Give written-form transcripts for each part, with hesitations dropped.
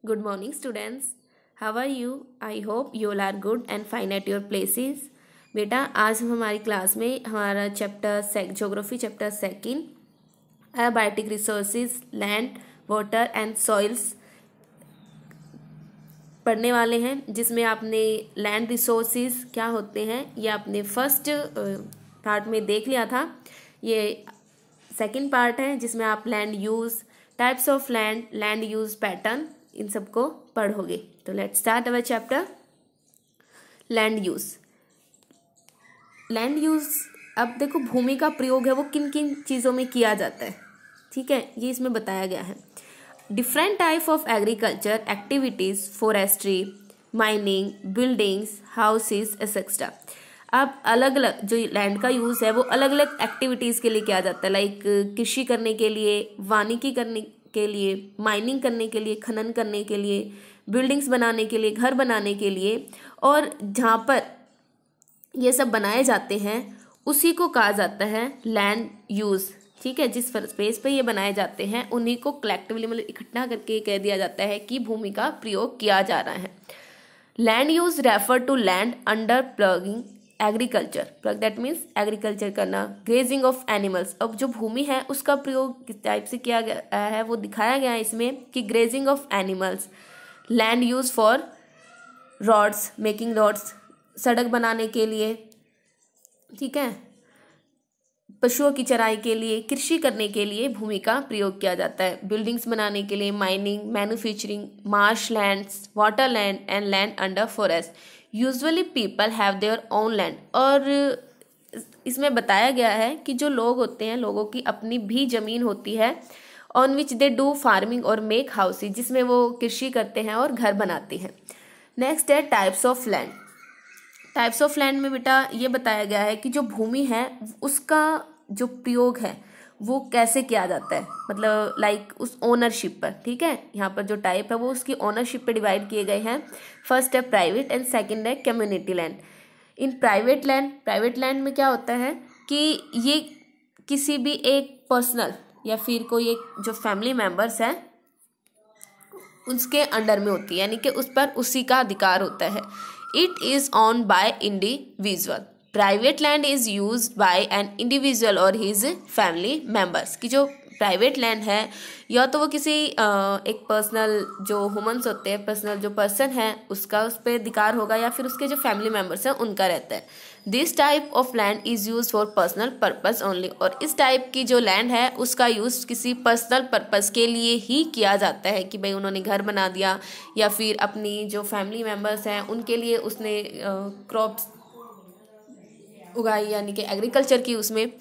Good morning, students. How are you? I hope you all are good and fine at your places. बेटा आज हम हमारी class में हमारा chapter geography chapter second biotic resources land water and soils पढ़ने वाले हैं, जिसमें आपने लैंड रिसोर्सेज क्या होते हैं ये आपने फर्स्ट पार्ट में देख लिया था। ये सेकंड पार्ट है जिसमें आप land use, types of land, land use pattern, इन सबको पढ़ोगे। तो let's start our chapter land use. Land use, अब देखो भूमि का प्रयोग है वो किन किन चीज़ों में किया जाता है, ठीक है, ये इसमें बताया गया है। Different type of agriculture activities, forestry, mining, buildings, houses etcetera. अब अलग अलग जो लैंड का यूज़ है वो अलग अलग एक्टिविटीज़ के लिए किया जाता है, लाइक कृषि करने के लिए, वानिकी करने के लिए, माइनिंग करने के लिए, खनन करने के लिए, बिल्डिंग्स बनाने के लिए, घर बनाने के लिए। और जहाँ पर ये सब बनाए जाते हैं उसी को कहा जाता है लैंड यूज़, ठीक है। जिस स्पेस पे ये बनाए जाते हैं उन्हीं को कलेक्टिवली मतलब इकट्ठा करके कह दिया जाता है कि भूमि का प्रयोग किया जा रहा है। Land use refer to land under plugging agriculture. Plug that means agriculture करना, ग्रेजिंग ऑफ एनिमल्स। अब जो भूमि है उसका प्रयोग किस टाइप से किया गया है वो दिखाया गया है इसमें कि grazing of animals, land use for roads, making roads, सड़क बनाने के लिए, ठीक है, पशुओं की चराई के लिए, कृषि करने के लिए भूमि का प्रयोग किया जाता है। बिल्डिंग्स बनाने के लिए, mining, manufacturing, Marsh lands, water land and land under forest. Usually people have their own land. और इसमें बताया गया है कि जो लोग होते हैं, लोगों की अपनी भी जमीन होती है, on which they do farming और मेक हाउसेज, जिसमें वो कृषि करते हैं और घर बनाते हैं। नेक्स्ट है types of land. Types of land में बेटा ये बताया गया है कि जो भूमि है उसका जो प्रयोग है वो कैसे किया जाता है, मतलब लाइक उस ओनरशिप पर, ठीक है। यहाँ पर जो टाइप है वो उसकी ओनरशिप पे डिवाइड किए गए हैं। फर्स्ट है प्राइवेट एंड सेकंड है community land. In private land में क्या होता है कि ये किसी भी एक पर्सनल या फिर कोई एक जो फैमिली मेम्बर्स हैं उसके अंडर में होती है, यानी कि उस पर उसी का अधिकार होता है। It is on by individual. Private land is used by an individual और हिज फैमिली मेंबर्स। की जो प्राइवेट लैंड है या तो वो किसी एक पर्सनल जो ह्यूमंस होते हैं, पर्सनल जो पर्सन है उसका उस पर अधिकार होगा, या फिर उसके जो फैमिली मेंबर्स हैं उनका रहता है। This type of land is use for personal purpose only. और इस टाइप की जो लैंड है उसका यूज किसी पर्सनल पर्पस के लिए ही किया जाता है, कि भाई उन्होंने घर बना दिया या फिर अपनी जो फैमिली मेंबर्स हैं उनके लिए उसने क्रॉप्स उगाई, यानी कि एग्रीकल्चर की उसमें।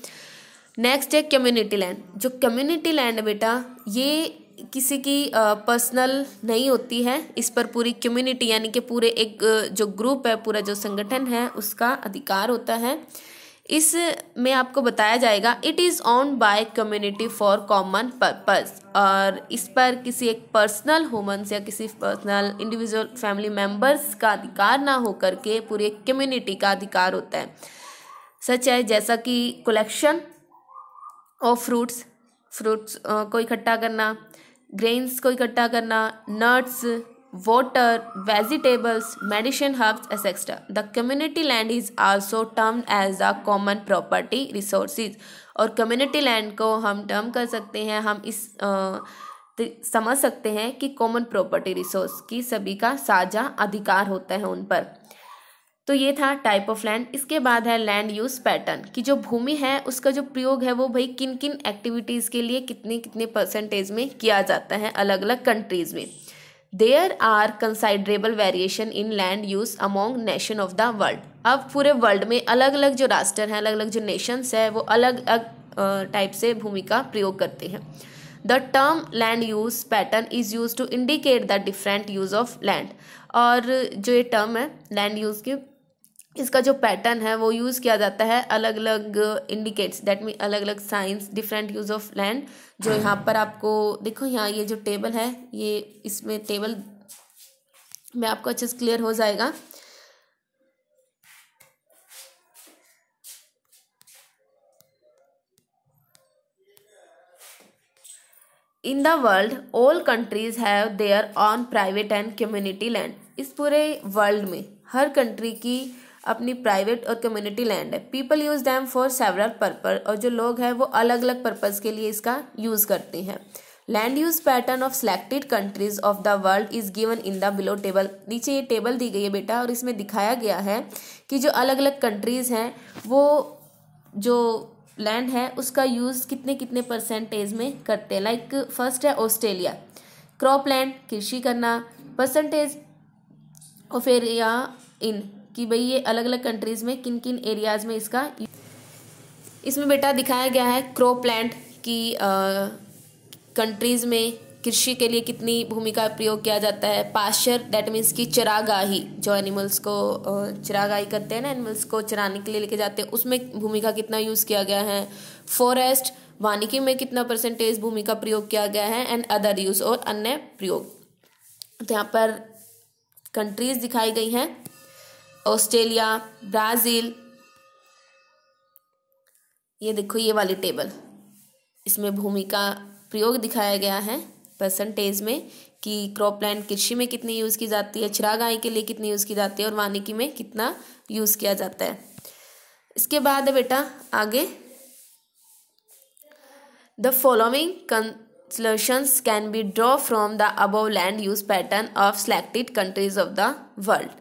नेक्स्ट है कम्युनिटी लैंड। जो कम्युनिटी लैंड बेटा ये किसी की पर्सनल नहीं होती है, इस पर पूरी कम्युनिटी यानी कि पूरे एक जो ग्रुप है, पूरा जो संगठन है उसका अधिकार होता है। इस में आपको बताया जाएगा it is owned by community for common purpose. और इस पर किसी एक पर्सनल ह्यूमन्स या किसी पर्सनल इंडिविजुअल फैमिली मेम्बर्स का अधिकार ना होकर के पूरी एक कम्युनिटी का अधिकार होता है। सच है जैसा कि कलेक्शन ऑफ फ्रूट्स को इकट्ठा करना, ग्रेन्स को इकट्ठा करना, nuts, water, vegetables, medicine herbs etcetera. The community land is also termed as the common property resources. और कम्युनिटी लैंड को हम टर्म कर सकते हैं, हम इस समझ सकते हैं कि कॉमन प्रॉपर्टी रिसोर्स की सभी का साझा अधिकार होता है उन पर। तो ये था टाइप ऑफ लैंड। इसके बाद है लैंड यूज पैटर्न, कि जो भूमि है उसका जो प्रयोग है वो भाई किन किन एक्टिविटीज़ के लिए कितने कितने परसेंटेज में किया जाता है अलग अलग कंट्रीज में। There are considerable variation in land use among nation of the world. अब पूरे वर्ल्ड में अलग अलग जो राष्ट्र हैं, अलग अलग जो नेशंस है वो अलग अलग टाइप से भूमि का प्रयोग करते हैं। The term land use pattern is use to indicate the different use of land. और जो ये टर्म है लैंड यूज की, इसका जो पैटर्न है वो यूज़ किया जाता है अलग अलग इंडिकेट्स, दैट मीन अलग अलग science, different use of land. जो यहाँ पर आपको देखो, यहाँ ये जो टेबल है ये इसमें टेबल में आपको अच्छे से क्लियर हो जाएगा। In the world all countries have their on private and community land. इस पूरे वर्ल्ड में हर कंट्री की अपनी प्राइवेट और कम्युनिटी लैंड है। People use them for several purpose, और जो लोग हैं वो अलग अलग पर्पज के लिए इसका यूज करते हैं। Land use pattern of selected countries of the world is given in the below table. नीचे ये टेबल दी गई है बेटा, और इसमें दिखाया गया है कि जो अलग अलग कंट्रीज हैं वो जो लैंड है उसका यूज़ कितने कितने परसेंटेज में करते हैं। लाइक फर्स्ट है ऑस्ट्रेलिया, क्रॉप लैंड, कृषि करना, परसेंटेज ऑफ एरिया इन, कि भाई ये अलग अलग कंट्रीज में किन किन एरियाज में इसका, इसमें बेटा दिखाया गया है क्रॉप लैंड की कंट्रीज में कृषि के लिए कितनी भूमि का प्रयोग किया जाता है। पास्चर दैट मीन्स की चरागाही, जो एनिमल्स को चरागाही करते हैं ना, एनिमल्स को चराने के लिए लेके जाते हैं, उसमें भूमि का कितना यूज़ किया गया है। फॉरेस्ट वानिकी में कितना परसेंटेज भूमि का प्रयोग किया गया है। एंड अदर यूज, और अन्य प्रयोग। तो यहाँ पर कंट्रीज दिखाई गई हैं, ऑस्ट्रेलिया, ब्राज़ील। ये देखो ये वाली टेबल, इसमें भूमि का प्रयोग दिखाया गया है परसेंटेज में, कि क्रॉपलैंड कृषि में कितनी यूज़ की जाती है, चरागाही के लिए कितनी यूज़ की जाती है, और वानिकी में कितना यूज़ किया जाता है। इसके बाद है बेटा आगे, the following conclusions can be draw from the above land use pattern of selected countries of the world.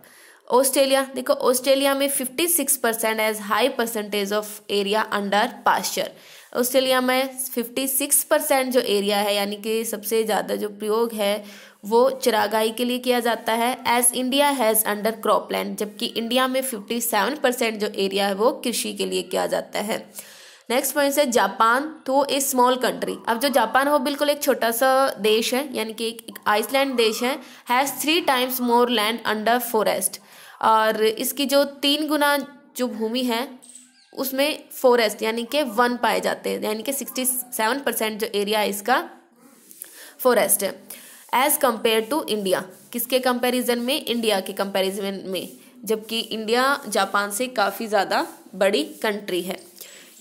Australia, देखो ऑस्ट्रेलिया में 56% as high percentage of area under pasture. Australia में 56% जो एरिया है, यानी कि सबसे ज़्यादा जो प्रयोग है वो चरागाही के लिए किया जाता है। As India has under cropland, जबकि इंडिया में 57% जो एरिया है वो कृषि के लिए किया जाता है। नेक्स्ट पॉइंट है जापान, तो ए स्मॉल कंट्री। अब जो जापान है वो बिल्कुल एक छोटा सा देश है, यानी कि एक आइसलैंड देश है। Has 3 times more land under forest, और इसकी जो 3 गुना जो भूमि है उसमें फॉरेस्ट यानी कि वन पाए जाते हैं, यानी कि 67% जो एरिया है इसका फॉरेस्ट है। एज कंपेयर टू इंडिया, किसके कंपैरिजन में, इंडिया के कंपैरिजन में, जबकि इंडिया जापान से काफ़ी ज़्यादा बड़ी कंट्री है।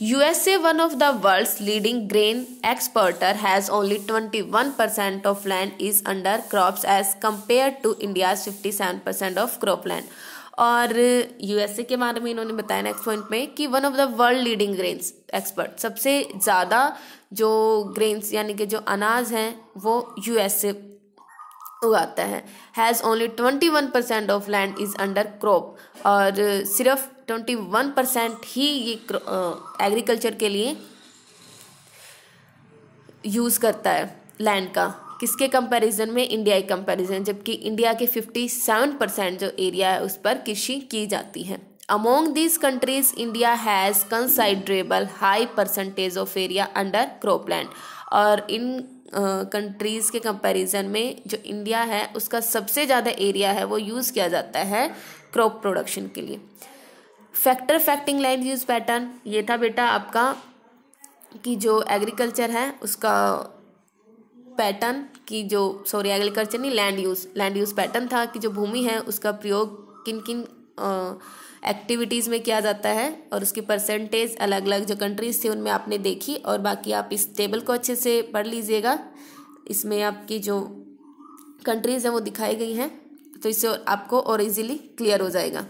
USA, one of the world's leading grain exporter, has only 21% of land is under crops as compared to India's 57% of cropland। और USA के बारे में इन्होंने बताया नेक्स्ट पॉइंट में कि one of the world leading grains expert, सबसे ज़्यादा जो ग्रेन्स यानी कि जो अनाज हैं वो USA उगाता है। Has only 21% of land is under crop, और सिर्फ 21% ही ये एग्रीकल्चर के लिए यूज़ करता है लैंड का। किसके कंपैरिजन में, इंडिया के कंपैरिजन, जबकि इंडिया के 57% जो एरिया है उस पर कृषि की जाती है। Among this countries India has considerable high percentage of area under cropland, और इन कंट्रीज़ के कंपैरिजन में जो इंडिया है उसका सबसे ज़्यादा एरिया है वो यूज़ किया जाता है क्रॉप प्रोडक्शन के लिए। Factor affecting land use pattern, ये था बेटा आपका कि जो एग्रीकल्चर है उसका पैटर्न की जो एग्रीकल्चर नहीं, लैंड यूज पैटर्न था कि जो भूमि है उसका प्रयोग किन किन एक्टिविटीज़ में किया जाता है, और उसकी परसेंटेज अलग अलग जो कंट्रीज थी उनमें आपने देखी। और बाकी आप इस टेबल को अच्छे से पढ़ लीजिएगा, इसमें आपकी जो कंट्रीज हैं वो दिखाई गई हैं, तो इससे आपको और इजीली क्लियर हो जाएगा।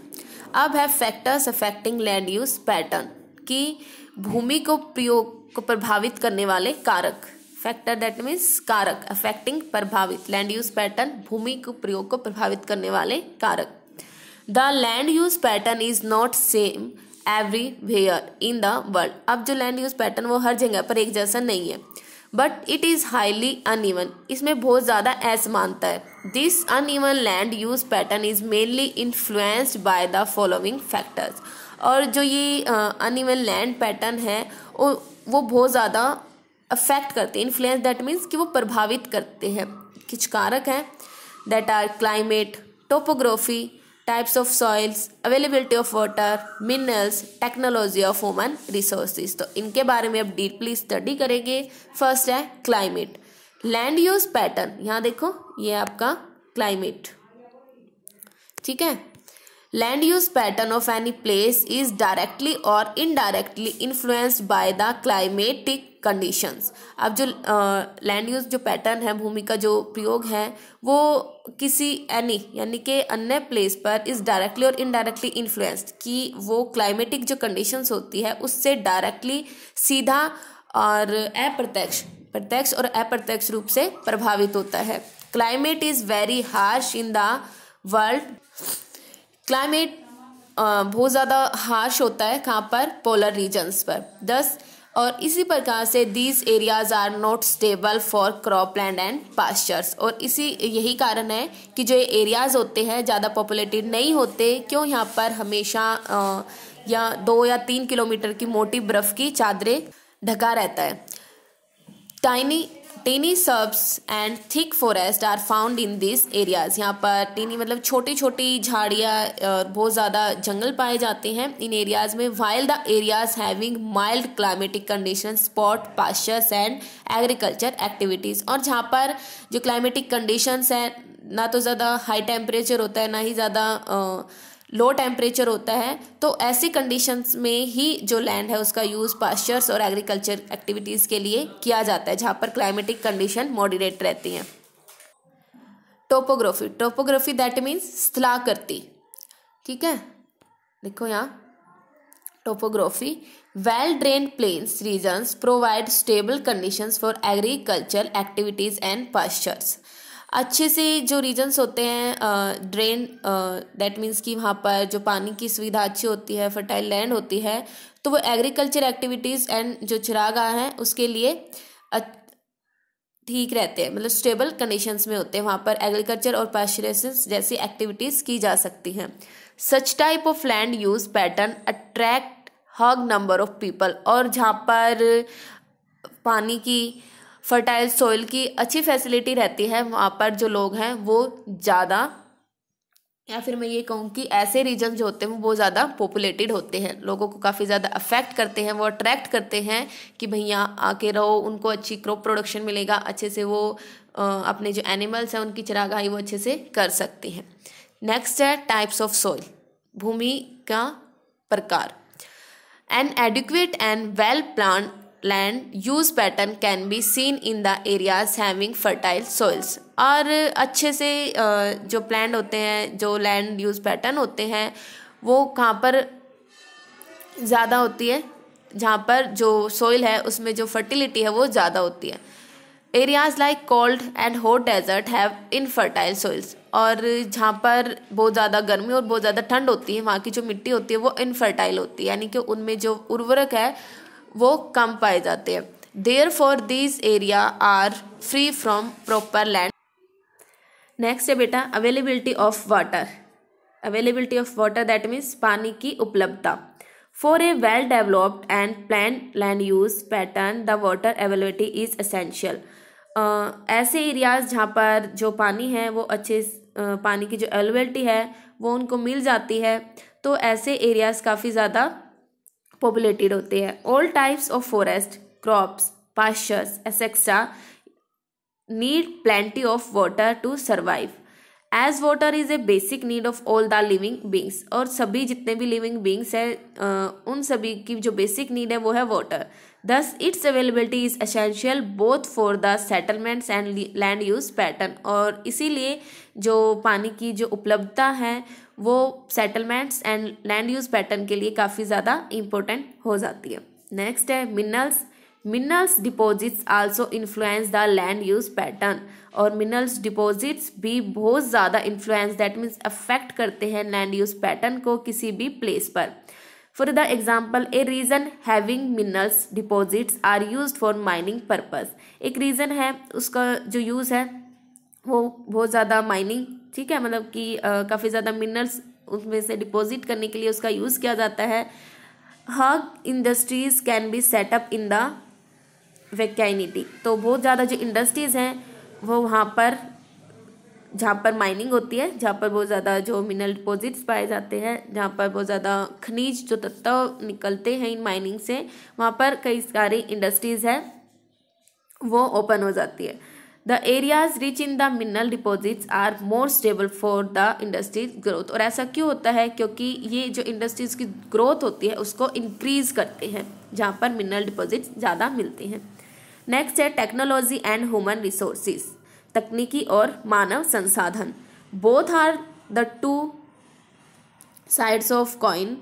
अब है factors affecting land use pattern, कि भूमि को प्रयोग को प्रभावित करने वाले कारक। फैक्टर दैट मीन्स कारक, अफेक्टिंग प्रभावित, लैंड यूज पैटर्न भूमि को प्रयोग को प्रभावित करने वाले कारक। The land use pattern is not same everywhere in the world. अब जो लैंड यूज पैटर्न वो हर जगह पर एक जैसा नहीं है, but it is highly uneven, इसमें बहुत ज़्यादा असमानता है। This uneven land use pattern is mainly influenced by the following factors. और जो ये अनइवन लैंड पैटर्न है वो बहुत ज़्यादा अफेक्ट करते हैं। इन्फ्लुएंस दैट मीन्स कि वो प्रभावित करते हैं। कुछ कारक हैं that are climate, topography, types of soils, availability of water, minerals, technology of human resources. तो इनके बारे में अब डीपली स्टडी करेंगे। फर्स्ट है क्लाइमेट, लैंड यूज पैटर्न, यहाँ देखो ये आपका क्लाइमेट, ठीक है। Land use pattern of any place is directly और indirectly influenced by the climatic conditions. अब जो लैंड यूज जो पैटर्न है, भूमि का जो प्रयोग है, वो किसी एनी यानी कि अन्य प्लेस पर इज डायरेक्टली और इनडायरेक्टली इन्फ्लुएंस्ड, कि वो क्लाइमेटिक जो कंडीशंस होती है उससे डायरेक्टली, सीधा और प्रत्यक्ष और अप्रत्यक्ष रूप से प्रभावित होता है। Climate is very harsh in the world. Climate बहुत ज़्यादा हार्श होता है कहाँ पर? पोलर रीजन्स पर। और इसी प्रकार से these areas are not stable for cropland and pastures. और यही कारण है कि जो एरियाज होते हैं ज़्यादा पॉपुलेटेड नहीं होते। क्यों? यहाँ पर हमेशा या 2 या 3 किलोमीटर की मोटी बर्फ़ की चादरें ढका रहता है। Tiny shrubs and thick forest are found in this areas. यहाँ पर टेनी मतलब छोटी छोटी झाड़ियाँ और बहुत ज़्यादा जंगल पाए जाते हैं इन एरियाज में। While the areas having mild climatic condition spot pastures and agriculture activities. और जहाँ पर जो क्लाइमेटिक कंडीशंस है, ना तो ज़्यादा हाई टेम्परेचर होता है, ना ही ज़्यादा लो टेम्परेचर होता है, तो ऐसी कंडीशंस में ही जो लैंड है उसका यूज़ पास्चर्स और एग्रीकल्चर एक्टिविटीज़ के लिए किया जाता है, जहाँ पर क्लाइमेटिक कंडीशन मॉडरेट रहती हैं। टोपोग्राफी दैट मीन्स स्थलाकृति। ठीक है, देखो यहाँ topography. Well drained plains regions provide stable conditions for agriculture activities and pastures. अच्छे से जो रीजन्स होते हैं ड्रेन, दैट मीन्स कि वहाँ पर जो पानी की सुविधा अच्छी होती है, फर्टाइल लैंड होती है, तो वो एग्रीकल्चर एक्टिविटीज़ एंड जो चरागाह हैं उसके लिए ठीक रहते हैं, मतलब स्टेबल कंडीशंस में होते हैं। वहाँ पर एग्रीकल्चर और पास्चरेशन जैसी एक्टिविटीज़ की जा सकती हैं। Such type of land use pattern attract hug number of people. और जहाँ पर पानी की फर्टाइल सॉइल की अच्छी फैसिलिटी रहती है, वहाँ पर जो लोग हैं वो ज़्यादा, या फिर मैं ये कहूँ कि ऐसे रीजन जो होते हैं वो बहुत ज़्यादा पॉपुलेटेड होते हैं, लोगों को काफ़ी ज़्यादा अफेक्ट करते हैं, वो अट्रैक्ट करते हैं कि भैया आके रहो, उनको अच्छी क्रॉप प्रोडक्शन मिलेगा, अच्छे से वो अपने जो एनिमल्स हैं उनकी चरागाही वो अच्छे से कर सकते हैं। नेक्स्ट है टाइप्स ऑफ सॉइल, भूमि का प्रकार। N adequate and well planned land use pattern can be seen in the areas having fertile soils. और अच्छे से जो प्लान्ड होते हैं, जो लैंड यूज पैटर्न होते हैं, वो कहाँ पर ज़्यादा होती है? जहाँ पर जो सॉइल है उसमें जो फर्टिलिटी है वो ज़्यादा होती है। Areas like cold and hot desert have infertile soils. और जहाँ पर बहुत ज़्यादा गर्मी और बहुत ज़्यादा ठंड होती है, वहाँ की जो मिट्टी होती है वो इनफर्टाइल होती है, यानी कि उनमें जो उर्वरक है वो कम पाए जाते हैं। Therefore these area are free from proper land. Next है बेटा availability of water. Availability of water that means पानी की उपलब्धता। For a well developed and planned land use pattern the water availability is essential. ऐसे areas जहाँ पर जो पानी है वो अच्छे पानी की जो अवेलेबिलिटी है वो उनको मिल जाती है, तो ऐसे एरियाज काफ़ी ज़्यादा पॉपुलेटेड होते हैं। All types of forest, crops, pastures etcetera need plenty of water to survive, as water is a basic need of all the living beings. और सभी जितने भी लिविंग बींग्स हैं उन सभी की जो बेसिक नीड है वो है वाटर। दस it's availability is essential both for the settlements and land use pattern. और इसीलिए जो पानी की जो उपलब्धता है वो settlements and land use pattern के लिए काफ़ी ज़्यादा इम्पोर्टेंट हो जाती है। नेक्स्ट है minerals deposits also influence the land use pattern. और मिनरल्स डिपॉजिट्स भी बहुत ज़्यादा इन्फ्लुएंस दैट मीन्स अफेक्ट करते हैं लैंड यूज पैटर्न को किसी भी प्लेस पर। For the example a region having minerals deposits are used for mining purpose. एक रीजन है उसका जो यूज़ है वो बहुत ज़्यादा माइनिंग, ठीक है, मतलब कि काफ़ी ज़्यादा मिनरल्स उसमें से डिपॉजिट करने के लिए उसका यूज़ किया जाता है। Huge industries can be set up in the vicinity. तो बहुत ज़्यादा जो इंडस्ट्रीज़ हैं वो वहाँ पर जहाँ पर माइनिंग होती है, जहाँ पर बहुत ज़्यादा जो मिनरल डिपॉजिट्स पाए जाते हैं, जहाँ पर बहुत ज़्यादा खनिज जो तत्व निकलते हैं इन माइनिंग से, वहाँ पर कई सारी इंडस्ट्रीज़ है वो ओपन हो जाती है। The areas rich in the mineral deposits are more stable for the industries growth. और ऐसा क्यों होता है? क्योंकि ये जो इंडस्ट्रीज की ग्रोथ होती है उसको इंक्रीज करते हैं जहाँ पर मिनरल डिपॉजिट्स ज़्यादा मिलते हैं। नेक्स्ट है टेक्नोलॉजी एंड ह्यूमन रिसोर्सेज, तकनीकी और मानव संसाधन। Both are the two sides of coin.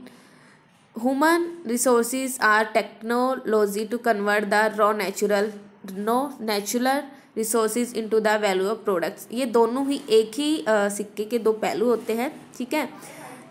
Human resources are technology to convert the raw natural resources into the value of products. ये दोनों ही एक ही सिक्के के दो पहलू होते हैं, ठीक है।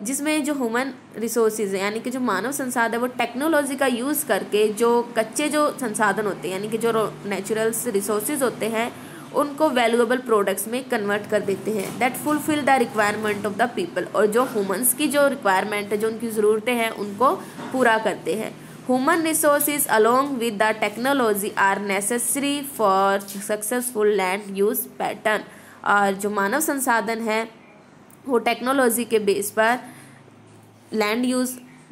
जिसमें जो ह्यूमन रिसोर्सेज है यानी कि जो मानव संसाधन है वो टेक्नोलॉजी का यूज़ करके जो कच्चे जो संसाधन होते हैं यानी कि जो नेचुरल रिसोर्सेज होते हैं उनको वैल्यूएबल प्रोडक्ट्स में कन्वर्ट कर देते हैं that fulfil the requirement of the people. और जो ह्यूमंस की जो रिक्वायरमेंट है, जो उनकी ज़रूरतें हैं, उनको पूरा करते हैं। Human resources along with the technology are necessary for successful land use pattern. और जो मानव संसाधन है वो टेक्नोलॉजी के बेस पर लैंड यूज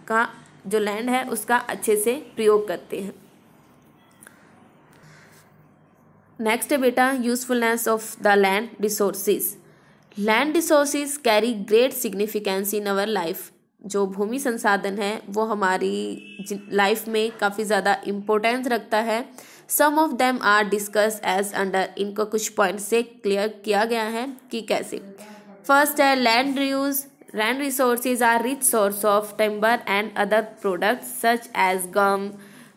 का जो लैंड है उसका अच्छे से प्रयोग करते हैं। नेक्स्ट है बेटा usefulness of the land resources. Land resources carry great significance in our life. जो भूमि संसाधन है वो हमारी लाइफ में काफ़ी ज़्यादा इम्पोर्टेंस रखता है। Some of them are discuss as under. इनको कुछ पॉइंट से क्लियर किया गया है कि कैसे। फर्स्ट है land use. Land resources are rich source of timber and other products such as gum,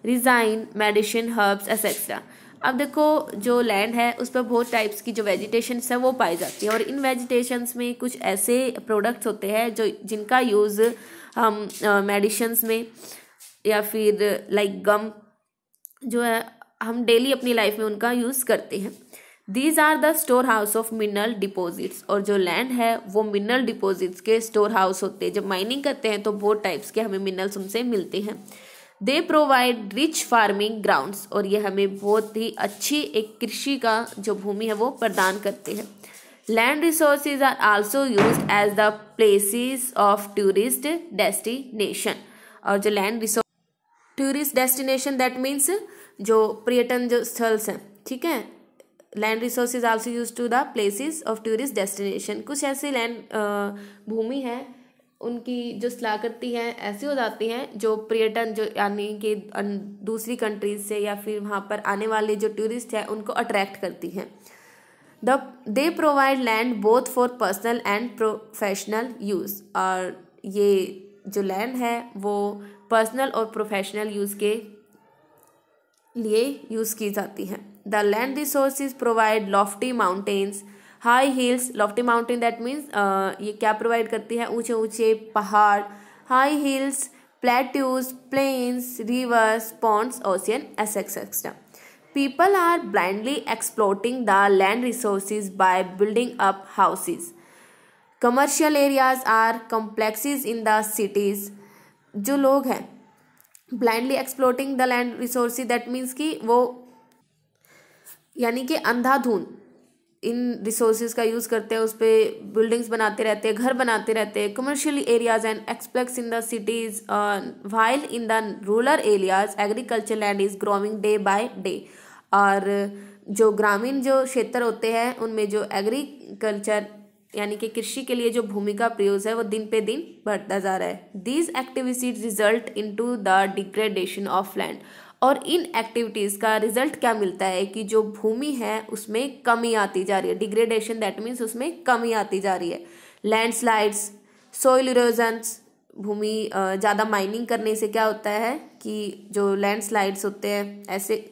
resin, medicine, herbs etcetera. अब देखो जो लैंड है उस पर बहुत टाइप्स की जो वेजिटेशंस है वो पाई जाती है और इन वेजिटेशंस में कुछ ऐसे प्रोडक्ट्स होते हैं जो जिनका यूज़ हम मेडिसिन्स में या फिर लाइक गम जो है हम डेली अपनी लाइफ में उनका यूज़ करते हैं। These are the store house of mineral deposits. और जो लैंड है वो मिनरल डिपॉजिट्स के स्टोर हाउस होते हैं। जब माइनिंग करते हैं तो बहुत टाइप्स के हमें मिनरल्स उनसे मिलते हैं। They provide rich farming grounds. और ये हमें बहुत ही अच्छी एक कृषि का जो भूमि है वो प्रदान करते हैं। Land resources are also used as the places of tourist destination. और जो land resource tourist destination that means जो पर्यटन जो स्थल्स हैं, ठीक है। Land resources also use to the places of tourist destination. कुछ ऐसी लैंड भूमि है उनकी जो स्थलाकृति है ऐसी हो जाती हैं जो पर्यटन जो यानी कि दूसरी कंट्रीज से या फिर वहाँ पर आने वाले जो टूरिस्ट हैं उनको अट्रैक्ट करती हैं। They provide land both for personal and professional use. और ये जो लैंड है वो पर्सनल और प्रोफेशनल यूज़ के लिए यूज़ की जाती है। The land resources provide lofty mountains, high hills. Lofty mountain that means ये क्या प्रोवाइड करती है? ऊंचे ऊंचे पहाड़, high hills, plateaus, plains, rivers, ponds, ocean etcetera. People are blindly exploiting the land resources by building up houses. Commercial areas are complexes in the cities. जो लोग हैं blindly exploiting the land resources that means कि वो यानी कि अंधाधुंध इन resources का use करते हैं, उस पर बिल्डिंग्स बनाते रहते हैं, घर बनाते रहते हैं। Commercial areas and complexes in the cities while in the rural areas agriculture land is growing day by day. और जो ग्रामीण जो क्षेत्र होते हैं उनमें जो एग्रीकल्चर यानी कि कृषि के लिए जो भूमि का प्रयोग है वो दिन पे दिन बढ़ता जा रहा है। These activities result into the degradation of land. और इन एक्टिविटीज़ का रिजल्ट क्या मिलता है कि जो भूमि है उसमें कमी आती जा रही है। डिग्रेडेशन दैट मीन्स उसमें कमी आती जा रही है। Landslides, soil erosions. भूमि ज़्यादा माइनिंग करने से क्या होता है कि जो लैंडस्लाइड्स होते हैं ऐसे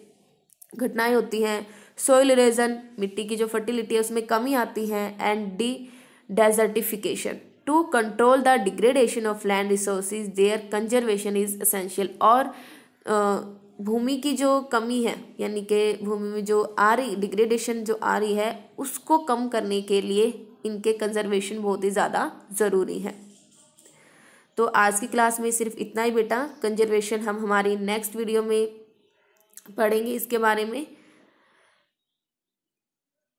घटनाएं होती हैं। सोइल इरोजन, मिट्टी की जो फर्टिलिटी है उसमें कमी आती है। And desertification. To control the degradation of land resources their conservation is essential. और भूमि की जो कमी है यानी कि भूमि में जो आ रही डिग्रेडेशन जो आ रही है उसको कम करने के लिए इनके कंजर्वेशन बहुत ही ज़्यादा ज़रूरी है। तो आज की क्लास में सिर्फ इतना ही बेटा। कंजर्वेशन हम हमारी नेक्स्ट वीडियो में पढ़ेंगे इसके बारे में।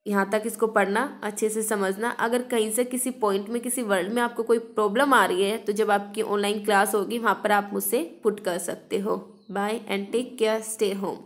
यहाँ तक इसको पढ़ना, अच्छे से समझना। अगर कहीं से किसी पॉइंट में किसी वर्ड में आपको कोई प्रॉब्लम आ रही है तो जब आपकी ऑनलाइन क्लास होगी वहाँ पर आप मुझसे पुट कर सकते हो। Bye and take care, stay home.